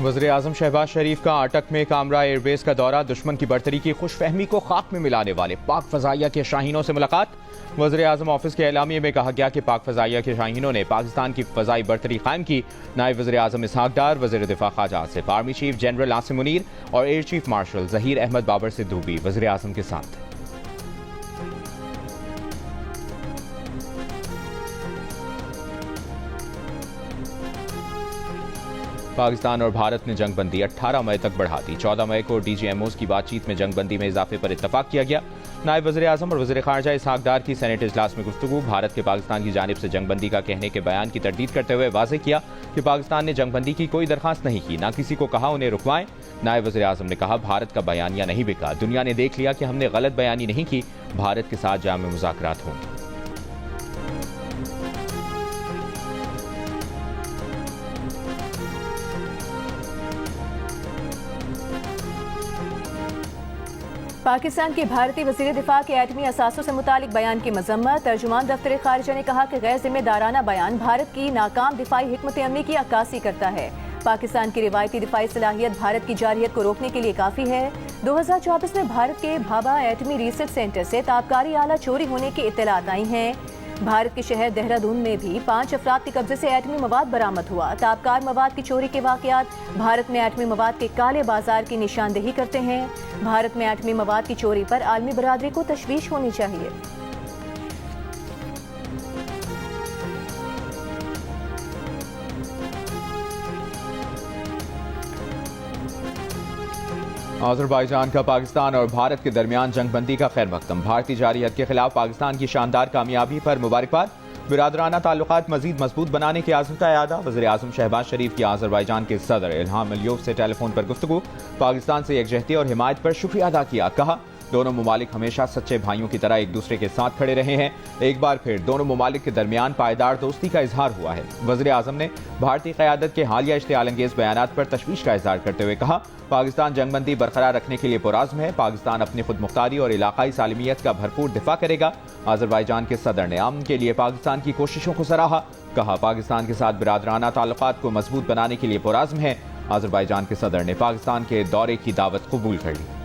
वज़ीर-ए-आज़म शहबाज शरीफ का अटक में कामरा एयरबेस का दौरा, दुश्मन की बरतरी की खुशफहमी को खाक में मिलाने वाले पाक फ़ज़ाइया के शाहीनों से मुलाकात। वज़ीर-ए-आज़म ऑफिस के एलामिये में कहा गया कि पाक फ़ज़ाइया के शाहीनों ने पाकिस्तान की फ़ज़ाई बरतरी कायम की। नायब वज़ीर-ए-आज़म इसहाक डार, वज़ीर दिफा Khawaja Asif, army chief general Asim Munir और air chief marshal Zaheer Ahmed Babar Sidhu भी वज़ीर-ए-आज़म के साथ। पाकिस्तान और भारत ने जंगबंदी 18 मई तक बढ़ा दी। 14 मई को DGMOs की बातचीत में जंगबंदी में इजाफे पर इत्तफाक किया गया। नायब वज़ीर-ए-आज़म और वज़ीर ख़ारजा इसहाक डार की सेनेट इजलास में गुफ्तगू। भारत के पाकिस्तान की जानिब से जंगबंदी का कहने के बयान की तरदीद करते हुए वाज़ेह किया कि पाकिस्तान ने जंगबंदी की कोई दरख्वास्त नहीं की, ना किसी को कहा उन्हें रुकवाएं। नायब वज़ीर-ए-आज़म ने कहा, भारत का बयानिया नहीं बिका, दुनिया ने देख लिया कि हमने गलत बयानी नहीं की, भारत के साथ जाम मुज़ाकरात होंगे। पाकिस्तान के भारतीय वज़ीर दिफा के एटमी असासों से मुतालिक बयान की मज़म्मत। तर्जुमान दफ्तर ख़ारिजा ने कहा कि गैर जिम्मेदाराना बयान भारत की नाकाम दिफाई हिकमत अमली की अक्कासी करता है। पाकिस्तान की रिवायती दिफाई सलाहियत भारत की जारहियत को रोकने के लिए काफ़ी है। 2024 में भारत के भाभा एटमी रिसर्च सेंटर से ताबकारी आला चोरी होने की इत्तलात आई हैं। भारत के शहर देहरादून में भी 5 अफराद के कब्जे से एटमी मवाद बरामद हुआ। ताबकार मवाद की चोरी के वाक़यात भारत में एटमी मवाद के काले बाजार की निशानदेही करते हैं। भारत में एटमी मवाद की चोरी पर आलमी बरादरी को तशवीश होनी चाहिए। आज़रबाईजान का पाकिस्तान और भारत के दरमियान जंगबंदी का खैर मकदम। भारतीय जारहियत के खिलाफ पाकिस्तान की शानदार कामयाबी पर मुबारकबाद। बिरादराना ताल्लुकात मजीद मजबूत बनाने की आज़म का इरादा। वज़ीर-ए-आज़म शहबाज शरीफ की आज़रबाईजान के सदर इल्हाम अलियोव से टेलीफोन पर गुफ्तगू। पाकिस्तान से यकजहती और हिमायत पर शुक्रिया अदा किया। कहा, दोनों ममालिक हमेशा सच्चे भाइयों की तरह एक दूसरे के साथ खड़े रहे हैं। एक बार फिर दोनों ममालिक के दरमियान पायदार दोस्ती का इजहार हुआ है। वज़ीर-ए-आज़म ने भारतीय क़यादत के हालिया इश्तियाल अंगेज़ बयानात पर तशवीश का इजहार करते हुए कहा, पाकिस्तान जंगबंदी बरकरार रखने के लिए पुरआज़्म है। पाकिस्तान अपनी खुद मुख्तारी और इलाकाई सालमियत का भरपूर दिफा करेगा। आज़रबाईजान के सदर ने अमन के लिए पाकिस्तान की कोशिशों को सराहा। कहा, पाकिस्तान के साथ बिरादराना ताल्लुकात को मजबूत बनाने के लिए पुरआज़्म है। आज़रबाईजान के सदर ने पाकिस्तान के दौरे की दावत कबूल कर ली।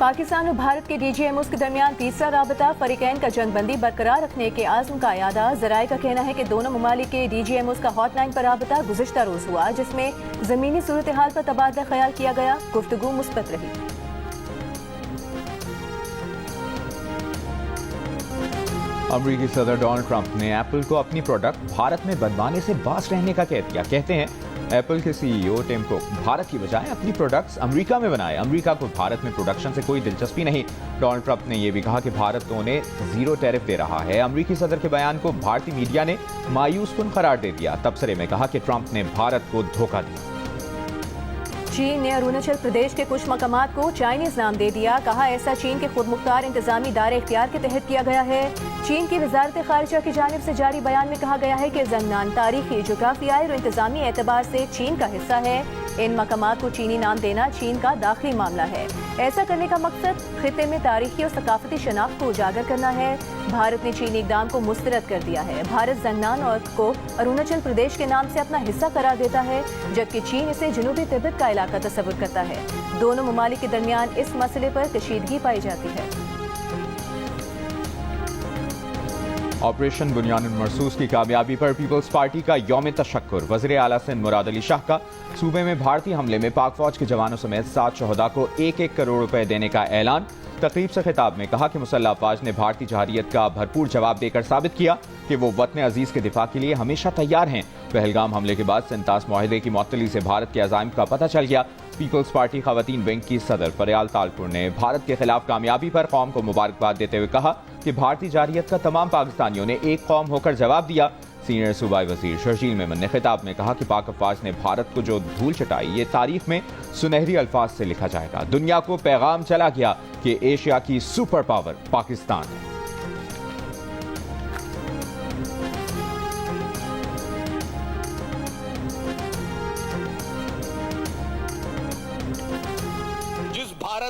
पाकिस्तान और भारत के DGMOs के दरमियान तीसरा राबता, फरीकैन का जंगबंदी बरकरार रखने के आज़म का इरादा। ज़राए का कहना है कि दोनों ममालिक के DGMOs का हॉटलाइन पर राबता गुज़िश्ता रोज़ हुआ, जिसमें ज़मीनी सूरत हाल पर तबादला ख्याल किया गया। गुफ्तगू मुस्बत रही। अमरीकी सदर डोनाल्ड ट्रंप ने एप्पल को अपनी प्रोडक्ट भारत में बनवाने से बाज रहने का कह दिया। कहते हैं, एप्पल के CEO टिम कुक भारत की बजाय अपनी प्रोडक्ट्स अमेरिका में बनाए। अमेरिका को भारत में प्रोडक्शन से कोई दिलचस्पी नहीं। डोनाल्ड ट्रंप ने यह भी कहा कि भारत तो उन्हें जीरो टैरिफ दे रहा है। अमेरिकी सदर के बयान को भारतीय मीडिया ने मायूस कुन करार दे दिया। तबसरे में कहा कि ट्रंप ने भारत को धोखा दिया। चीन ने अरुणाचल प्रदेश के कुछ मकामात को चाइनीज नाम दे दिया। कहा, ऐसा चीन के खुद मुख्तार इंतजामी दायरे इख्तियार के तहत किया गया है। चीन की वजारत खारिजा की जानिब से जारी बयान में कहा गया है कि ज़ंगनान तारीखी, जोग्राफियाई और इंतजामी एतबार से चीन का हिस्सा है। इन मकामात को चीनी नाम देना चीन का दाखिली मामला है। ऐसा करने का मकसद खित्ते में तारीखी और सकाफती शनाख्त को उजागर करना है। भारत ने चीनी इक़दाम को मुस्तरद कर दिया है। भारत ज़ंगनान और को अरुणाचल प्रदेश के नाम से अपना हिस्सा करार देता है, जबकि चीन इसे जनूबी तिब्बत का इलाका तस्वुर करता है। दोनों ममालिक के दरमियान इस मसले पर कशीदगी पाई जाती है। ऑपरेशन बुनियानुल मरसूस की कामयाबी पर पीपल्स पार्टी का यौम तशक्कुर। वज़ीर आला सिंध मुराद अली शाह का सूबे में भारतीय हमले में पाक फौज के जवानों समेत 7 शहदा को 1-1 करोड़ रुपए देने का ऐलान। तकरीब से खिताब में कहा कि मुसल्लह अफवाज ने भारतीय जवारियत का भरपूर जवाब देकर साबित किया कि वो वतन अजीज के दिफा के लिए हमेशा तैयार हैं। पहलगाम हमले के बाद सेंतास मुआहदे की मुअत्तली से भारत के अज़ाइम का पता चल गया। पीपल्स पार्टी खवातीन विंग की सदर परयाल तालपुर ने भारत के खिलाफ कामयाबी पर कौम को मुबारकबाद देते हुए कहा कि भारतीय जारियत का तमाम पाकिस्तानियों ने एक कौम होकर जवाब दिया। सीनियर सूबाई वजीर शर्जील मेमन ने खिताब में कहा कि पाक अफवाज ने भारत को जो धूल चटाई, ये तारीख में सुनहरी अल्फाज से लिखा जाएगा। दुनिया को पैगाम चला गया कि एशिया की सुपर पावर पाकिस्तान है।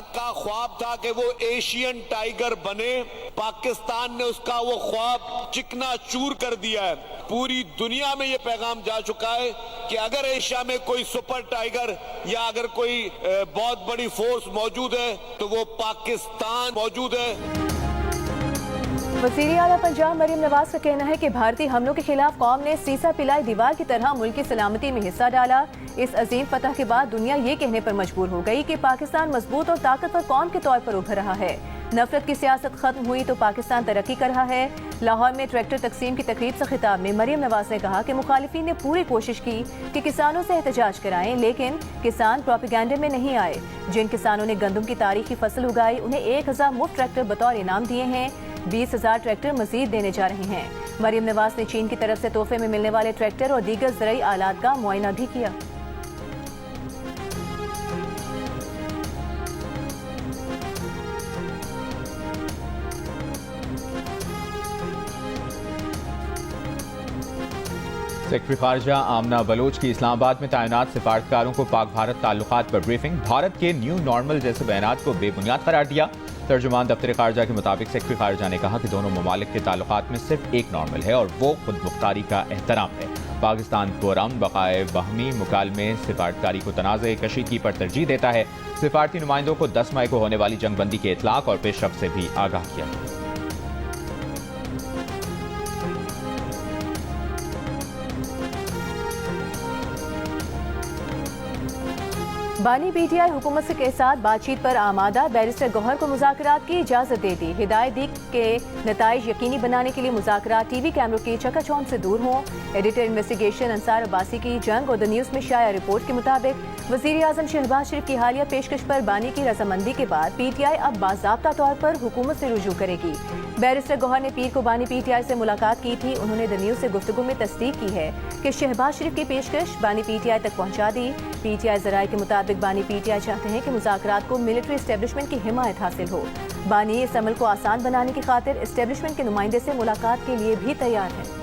بھارت کا خواب تھا کہ وہ ایشین ٹائیگر بنے، پاکستان نے اس کا وہ خواب چکنا چور کر دیا ہے۔ پوری دنیا میں یہ پیغام جا چکا ہے کہ اگر ایشیا میں کوئی سپر ٹائیگر یا اگر کوئی بہت بڑی فورس موجود ہے تو وہ پاکستان موجود ہے۔ وزیر اعلیٰ پنجاب مریم نواز کا کہنا ہے کہ بھارتی حملوں کے خلاف قوم نے سیسا پلائی دیوار کی طرح ملک کی سلامتی میں حصہ ڈالا۔ اس عظیم فتح کے بعد دنیا یہ کہنے پر مجبور ہو گئی کہ پاکستان مضبوط اور طاقتور قوم کے طور پر ابھر رہا ہے۔ نفرت کی سیاست ختم ہوئی تو پاکستان ترقی کر رہا ہے۔ لاہور میں ٹریکٹر تقسیم کی تقریب سے خطاب میں مریم نواز نے کہا کہ مخالفین نے پوری کوشش کی کہ کسانوں سے احتجاج کرائیں، لیکن کسان پروپیگنڈے میں نہیں آئے۔ جن کسانوں نے گندم کی تاریخی فصل اگائی انہیں 1000 مفت ٹریکٹر بطور انعام دیے ہیں، 20,000 ٹریکٹر مزید دینے جا رہے ہیں۔ مریم نواز نے چین کی طرف سے تحفے میں ملنے والے ٹریکٹر اور دیگر زرعی آلات کا معائنہ بھی کیا۔ سیکرٹری خارجہ آمنہ بلوچ کی اسلام آباد میں تعینات سفارتکاروں کو پاک بھارت تعلقات پر بریفنگ، بھارت کے نیو نارمل جیسے بیانات کو بے بنیاد قرار دیا۔ ترجمان دفتر خارجہ کے مطابق سیکرٹری خارجہ نے کہا کہ دونوں ممالک کے تعلقات میں صرف ایک نارمل ہے اور وہ خود مختاری کا احترام ہے۔ پاکستان پرامن بقائے باہمی مکالمے سفارتکاری کو تنازع کشیدگی پر ترجیح دیتا ہے۔ سفارتی نمائندوں کو 10 مئی کو ہونے والی جنگ بندی کے اطلاق اور پیش رفت سے بھی آگاہ کیا گیا۔ بانی پی ٹی آئی حکومت کے ساتھ بات چیت پر آمادہ، بیرسٹر گوہر کو مذاکرات کی اجازت دے دی۔ ہدایت دی کہ نتائج یقینی بنانے کے لیے مذاکرات ٹی وی کیمروں کی چکا چوند سے دور ہوں۔ ایڈیٹر انویسٹیگیشن انصار عباسی کی جنگ اور دی نیوز میں شائع رپورٹ کے مطابق وزیر اعظم شہباز شریف کی حالیہ پیشکش پر بانی کی رضامندی کے بعد پی ٹی آئی اب باضابطہ طور پر حکومت سے رجوع کرے گی۔ بیرسٹر گوہر نے پیر کو بانی پی ٹی آئی سے ملاقات کی تھی۔ انہوں نے دی نیوز سے گفتگو میں تصدیق کی ہے کہ شہباز شریف کی پیشکش بانی پی ٹی آئی تک پہنچا دی۔ پی ٹی آئی ذرائع کے مطابق بانی پی ٹی آئی چاہتے ہیں کہ مذاکرات کو ملٹری اسٹیبلشمنٹ کی حمایت حاصل ہو۔ بانی اس عمل کو آسان بنانے کی خاطر اسٹیبلشمنٹ کے نمائندے سے ملاقات کے لیے بھی تیار ہے۔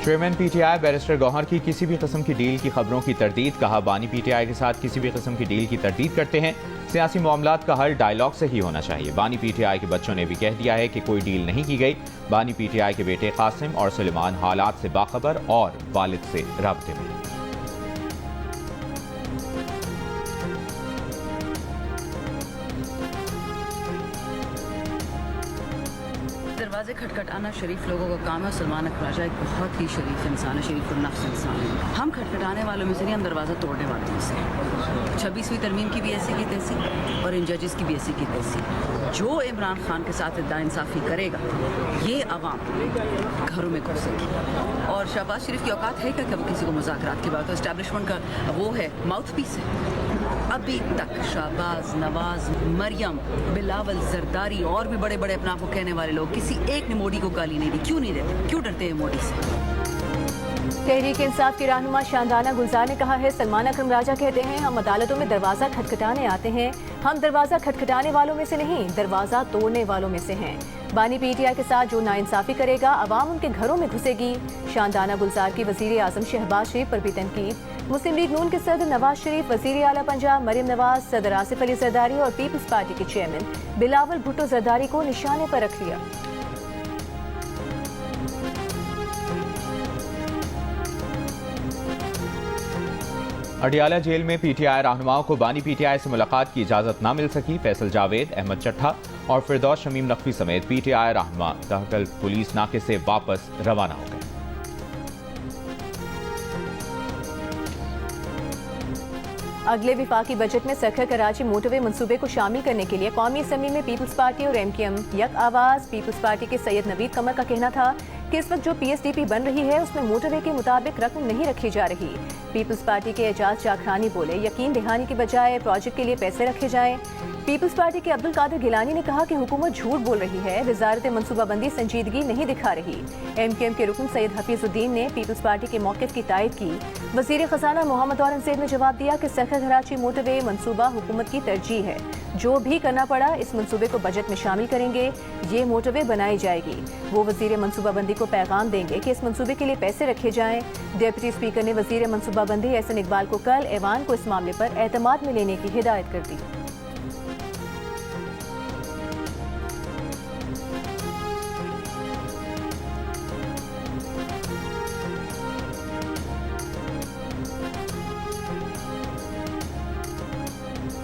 Chairman P T I barrister Gohar کی کسی بھی قسم کی ڈیل کی خبروں کی تردید، کہا بانی پی ٹی آئی کے ساتھ کسی بھی قسم کی ڈیل کی تردید کرتے ہیں۔ سیاسی معاملات کا حل ڈائیلاگ سے ہی ہونا چاہیے۔ بانی پی ٹی آئی کے بچوں نے بھی کہہ دیا ہے کہ کوئی ڈیل نہیں کی گئی۔ بانی پی ٹی آئی کے بیٹے قاسم اور سلیمان حالات سے باخبر اور والد سے رابطے میں۔ دروازے کھٹکھٹانا شریف لوگوں کا کام ہے۔ سلمان اکبر راجہ ایک بہت ہی شریف انسان ہے، شریف النفس انسان ہے۔ ہم کھٹکھٹانے والوں میں سے نہیں، ہم دروازہ توڑنے والوں میں سے۔ 26ویں ترمیم کی بھی ایسی کی تیسی اور ان ججز کی بھی ایسی کی تیسی۔ جو عمران خان کے ساتھ ناانصافی کرے گا یہ عوام گھروں میں گھسے گی۔ اور شہباز شریف کی اوقات ہے کہ وہ کسی کو مذاکرات کی بات تو اسٹیبلشمنٹ کا وہ ہے، ماؤتھ پیس ہے۔ ابھی تک شہباز، نواز، مریم، بلاول، زرداری اور بھی بڑے بڑے اپنے آپ کو کہنے والے لوگ کسی ایک نے مودی کو گالی نہیں دی۔ کیوں نہیں دیتے؟ کیوں ڈرتے ہیں مودی سے؟ تحریک انصاف کی رہنما شاندانہ گلزار نے کہا ہے سلمان اکرم راجہ کہتے ہیں ہم عدالتوں میں دروازہ کھٹکھٹانے آتے ہیں، ہم دروازہ کھٹکھٹانے والوں میں سے نہیں، دروازہ توڑنے والوں میں سے ہیں۔ بانی پی ٹی آئی کے ساتھ جو ناانصافی کرے گا عوام ان کے گھروں میں گھسے گی۔ شاندانہ گلزار کی وزیر اعظم شہباز شریف پر بھی تنقید۔ مسلم لیگ نون کے صدر نواز شریف، وزیر اعلیٰ پنجاب مریم نواز، صدر آصف علی زرداری اور پیپلز پارٹی کے چیئرمین بلاول بھٹو زرداری کو نشانے پر رکھ لیا۔ اڈیالہ جیل میں پی ٹی آئی رہنماؤں کو بانی پی ٹی آئی سے ملاقات کی اجازت نہ مل سکی۔ فیصل جاوید، احمد چٹھا اور فردوس شمیم نقوی سمیت پی ٹی آئی رہنما تہکل پولیس ناکے سے واپس روانہ ہو گئے۔ اگلے وفاقی بجٹ میں سکھر کراچی موٹر وے منصوبے کو شامل کرنے کے لیے قومی اسمبلی میں پیپلز پارٹی اور ایم کیو ایم یک آواز۔ پیپلز پارٹی کے سید نوید قمر کا کہنا تھا کہ اس وقت جو پی ایس ڈی پی بن رہی ہے اس میں موٹر وے کے مطابق رقم نہیں رکھی جا رہی۔ پیپلز پارٹی کے اعجاز چاکرانی بولے یقین دہانی کے بجائے پروجیکٹ کے لیے پیسے رکھے جائیں۔ پیپلز پارٹی کے عبدالقادر گیلانی نے کہا کہ حکومت جھوٹ بول رہی ہے، وزارت منصوبہ بندی سنجیدگی نہیں دکھا رہی۔ ایم کیو ایم کے رکن سید حفیظ الدین نے پیپلز پارٹی کے موقف کی تائید کی۔ वज़ीर ख़ज़ाना मोहम्मद औरंगज़ेब ने जवाब दिया कि सखर कराची मोटर वे मनसूबा हुकूमत की तरजीह है। जो भी करना पड़ा इस मनसूबे को बजट में शामिल करेंगे। ये मोटर वे बनाई जाएगी। वो वज़ीर मनसूबाबंदी को पैगाम देंगे कि इस मनसूबे के लिए पैसे रखे जाएं। डिप्टी स्पीकर ने वज़ीर मनसूबाबंदी एहसन इकबाल को कल ऐवान को इस मामले पर एतमाद में लेने की हिदायत कर दी।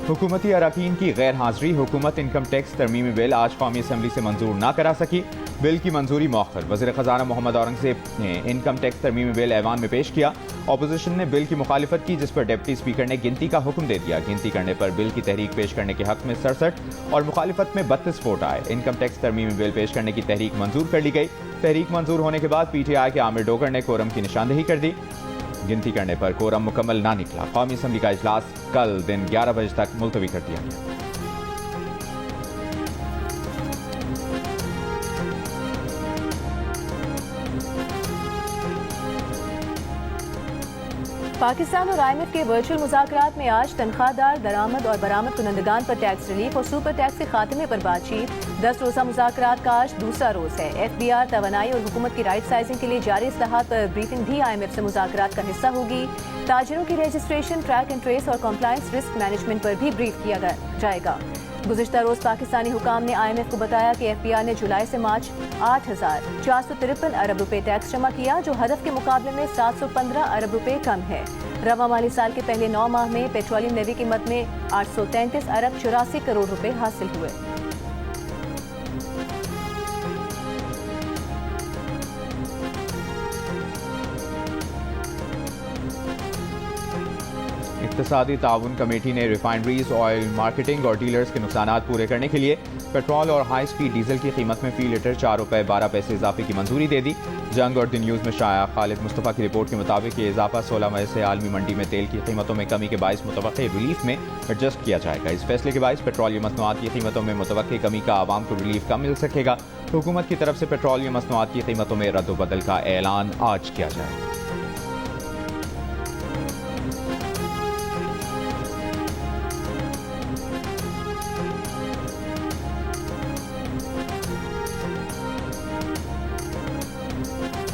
हुकूमती अरकान की गैर हाजिरी। हुकूमत इनकम टैक्स तरमीमी बिल आज कौमी असम्बली से मंजूर ना करा सकी। बिल की मंजूरी मौखर। वज़ीर ख़ज़ाना मोहम्मद औरंगज़ेब ने इनकम टैक्स तरमीमी बिल ऐवान में पेश किया। अपोजिशन ने बिल की मुखालिफत की, जिस पर डिप्टी स्पीकर ने गिनती का हुक्म दे दिया। गिनती करने पर बिल की तहरीक पेश करने के हक में 67 और मुखालिफत में 32 वोट आए। इनकम टैक्स तरमीमी बिल पेश करने की तहरीक मंजूर कर ली गई। तहरीक मंजूर होने के बाद PTI के आमिर डोगर ने कोरम की निशानदेही कर दी। गिनती करने पर कोरम मुकम्मल ना निकला। कौमी असम्बली का इजलास कल दिन 11 बजे तक मुलतवी कर दिया गया। पाकिस्तान और IMF के वर्चुअल मुज़ाकरात में आज तनख्वाहदार, दरामद और बरामद कुनंदगान पर टैक्स रिलीफ और सुपर टैक्स के खात्मे पर बातचीत। 10 रोज़ा मुज़ाकरात का आज दूसरा रोज़ है। FBR, तवानाई और हुकूमत की राइट साइजिंग के लिए जारी इस्लाहात पर ब्रीफिंग भी IMF से मुज़ाकरात का हिस्सा होगी। ताजिरों की रजिस्ट्रेशन, ट्रैक एंड ट्रेस और कॉम्प्लायंस रिस्क मैनेजमेंट पर भी ब्रीफ किया जाएगा। गुज़िश्ता रोज़ पाकिस्तानी हुकाम ने IMF को बताया कि FBR ने जुलाई से मार्च 8,453 अरब रुपए टैक्स जमा किया, जो हदफ के मुकाबले में 715 अरब रुपए कम है। रवा माली साल के पहले 9 माह में पेट्रोलियम लेवी की मद में 833 अरब 84 करोड़ रुपए हासिल हुए। इक़्तिसादी ताउन कमेटी ने रिफाइनरीज, ऑयल मार्केटिंग और डीलर्स के नुकसानात पूरे करने के लिए पेट्रोल और हाई स्पीड डीजल की कीमत में फी लीटर 4 रुपये 12 पैसे इजाफे की मंजूरी दे दी। जंग और द न्यूज़ में शाया खालिद मुस्तफ़ा की रिपोर्ट के मुताबिक ये इजाफा 16 मई से आलमी मंडी में तेल की कीमतों में कमी के बायस मुतवक्के रिलीफ में एडजस्ट किया जाएगा। इस फैसले के बायस पेट्रोलियम मसनूआत की कीमतों में मुतवक्के कमी का आवाम को रिलीफ कम मिल सकेगा। हुकूमत की तरफ से पेट्रोलियम मसनूआत की कीमतों में रद्द-ओ-बदल का ऐलान आज किया जाएगा।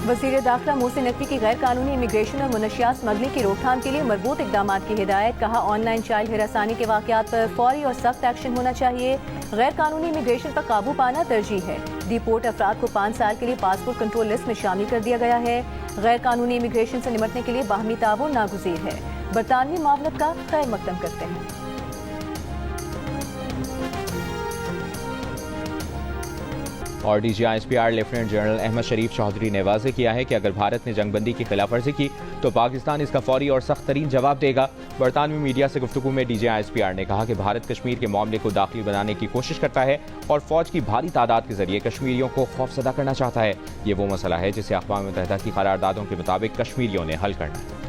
वज़ीर दाखिला मोहसिन नकवी की गैर कानूनी इमिग्रेशन और मुनशियात स्मगलिंग की रोकथाम के लिए मरबूत इकदाम की हिदायत। कहा, ऑनलाइन चाइल्ड हिरासानी के वाक़यात पर फौरी और सख्त एक्शन होना चाहिए। गैर कानूनी इमिग्रेशन पर काबू पाना तरजीह है। डिपोर्ट अफराद को 5 साल के लिए पासपोर्ट कंट्रोल लिस्ट में शामिल कर दिया गया है। गैर कानूनी इमिग्रेशन से निपटने के लिए बाहमी ताउन नागुज़ीर है। बरतानवी मामलत का खैर मकदम करते हैं। और DGI SPR lieutenant general Ahmed Sharif Chaudhry ने वाज़ेह किया है कि अगर भारत ने जंगबंदी की खिलाफ वर्जी की तो पाकिस्तान इसका फौरी और सख्त तरीन जवाब देगा। बरतानवी मीडिया से गुफ्तगू में DGI SPR ने कहा कि भारत कश्मीर के मामले को दाखिली बनाने की कोशिश करता है और फौज की भारी तादाद के जरिए कश्मीरियों को खौफजदा करना चाहता है। ये वो मसला है जिसे अक़वाम मुत्तहिदा की करारदादों के मुताबिक कश्मीरियों ने हल करना है।